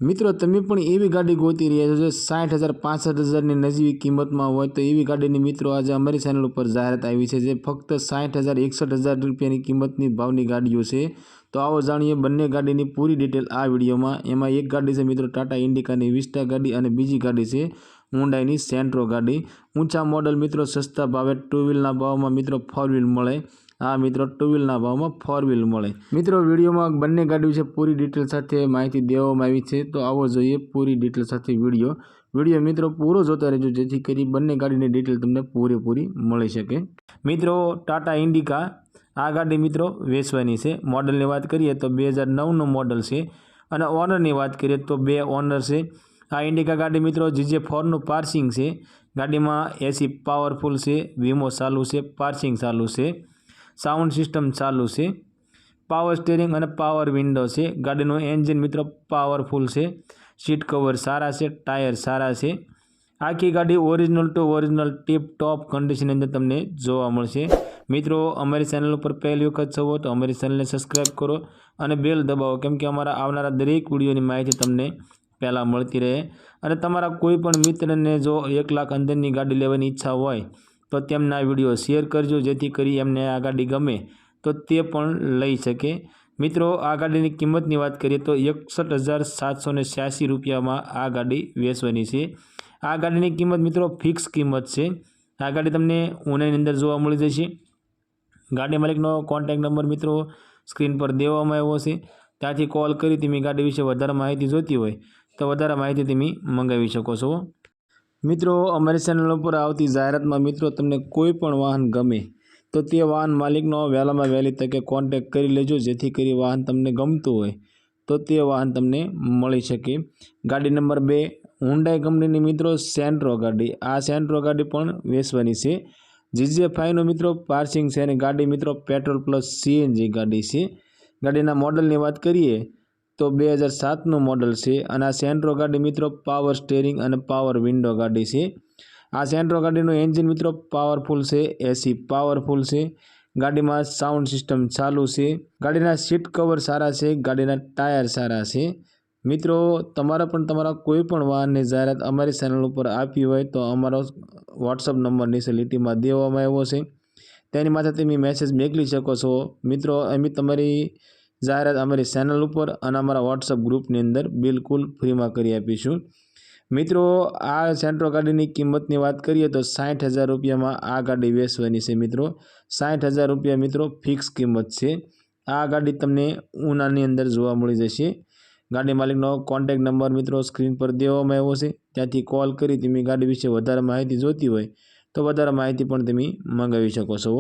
मित्रों तमे पण एवी गाड़ी गोती रह्या छो जो 60,000 65,000 ની નજીવી કિંમતમાં હોય તો એવી ગાડીની મિત્રો આજે અમારી ચેનલ ઉપર જાહેરાત આવી છે જે ફક્ત 60,000 61,000 રૂપિયાની કિંમતની ભાવની ગાડીઓ છે। तो आओ जाणीए बंने गाड़ीनी पूरी डिटेल आ विडियो में। एमां एक गाड़ी से मित्रों टाटा इंडिकानी विस्टा गाड़ी और बीजी गाड़ी से हुंडाईनी सेंट्रो गाड़ी। ऊंचा मॉडल मित्रों सस्ता भावे टू व्हीलना भाव में मित्रों फोर व्हील मळे। हाँ मित्रों टू व्हीलना भाव में फोर व्हील मळे। मित्रों विडियो में बंने गाड़ी विषे पूरी डिटेल साथे माहिती देवामां आवी छे। तो आवो जोईए पूरी डिटेल साथे विडियो मित्रों पूरो जोता रहेजो जेथी करी बंने गाड़ीनी डिटेल तमने पूरेपूरी मळी शके। मित्रों टाटा इंडिका आ गाड़ी मित्रों वेचवानी है। मॉडल की बात करिए तो 2009 मॉडल है और ओनर की बात करिए तो 2 ओनर से। आ इंडिका गाड़ी मित्रों GJ4 पार्सिंग से। गाड़ी में एसी पावरफुल से, वीमो चालू से, पार्सिंग चालू से, साउंड सिस्टम चालू से, पावर स्टीयरिंग और पावर विंडो से। गाड़ी एंजीन मित्रों पावरफुल से, सीट कवर सारा से, टायर सारा से। आखी गाड़ी original to original tip top condition अंदर तमने जोवा मळशे। मित्रों अमरी चेनल पर पहली वखत छो तो अमरी चेनल ने सब्सक्राइब करो और बेल दबावो केम के अमरा आवनारा दरेक विडियोनी माहिती तमने पहला मळती रहे। और तमारा कोईपण मित्रने जो 1 लाख अंदरनी गाड़ी लेवानी इच्छा होय तो तेमना विडियो शेर करजो जेथी करी एमने आ गाड़ी गमे तो ते पण लई सके। मित्रों आ गाड़ीनी किंमतनी बात करिए तो 61,786 रुपया में आ गाड़ी वेचवानी छे। आ गाड़ीनी किंमत मित्रों फिक्स किंमत है। आ गाड़ी तमने ऑनलाइन अंदर जोवा मळी जशे। गाड़ी मालिकनो कॉन्टेक्ट नंबर मित्रों स्क्रीन पर देवामां आव्यो छे। त्यांथी कॉल करी तमे गाड़ी विषे वधारे माहिती जोती होय तो वधारे माहिती तमे मंगावी शको छो। मित्रों अमरी चेनल पर आवती जाहेरात में मित्रों तमने कोईपण वाहन गमे तो ते वाहन मालिकनो वहेलामां वहेली तके कॉन्टेक्ट करी लेजो जेथी करी वाहन तमने गमतुं होय तो ते वाहन तमने मळी शके। गाड़ी नंबर 2 हुंडाई कंपनी मित्रों सेंट्रो गाड़ी। आ सेंट्रो गाड़ी पण वेचवानी छे। GJ5 नो मित्रों पार्सिंग से ने गाड़ी मित्रों पेट्रोल प्लस CNG गाड़ी से। गाड़ीना मॉडल की बात करिए तो 2007 नो मॉडल से। और आ सेंट्रो गाड़ी मित्रों पावर स्टीयरिंग और पावर विंडो गाड़ी से। आ सेंट्रो गाड़ी नो एंजीन मित्रों पावरफुल से, एसी पावरफुल से। गाड़ी में साउंड सिस्टम चालू से। गाड़ीना सीट कवर सारा से, गाड़ीना टायर सारा से। मित्रों तमारा पण तमारा कोईपण वाहननी जाहेरात अमरी चेनल पर आपी होय तो अमारो व्हाट्सएप नंबर नीचे लिटीमां देवामां आव्यो छे तेनी माथे तमे मेसेज मोकली शको छो। मित्रों अमे तमारी जाहेरात अमरी चेनल पर अने अमारा व्हाट्सएप ग्रुपनी अंदर बिल्कुल फ्री में करी आपीशुं। मित्रों आ सेंट्रो गाड़ीनी किंमतनी बात करिए तो 60,000 रुपया में आ गाड़ी वेचवानी छे। मित्रों 60,000 रुपया मित्रों फिक्स किंमत है। आ गाड़ी तमने ऊनानी अंदर जोवा मळी जशे। गाड़ी मालिकनो कॉन्टेक्ट नंबर मित्रों स्क्रीन पर देवामां आव्यो छे त्यांथी कॉल करी तमे गाड़ी विषे वधारे माहिती जोती होय तो वधारे माहिती पण तमे मंगावी शको छो।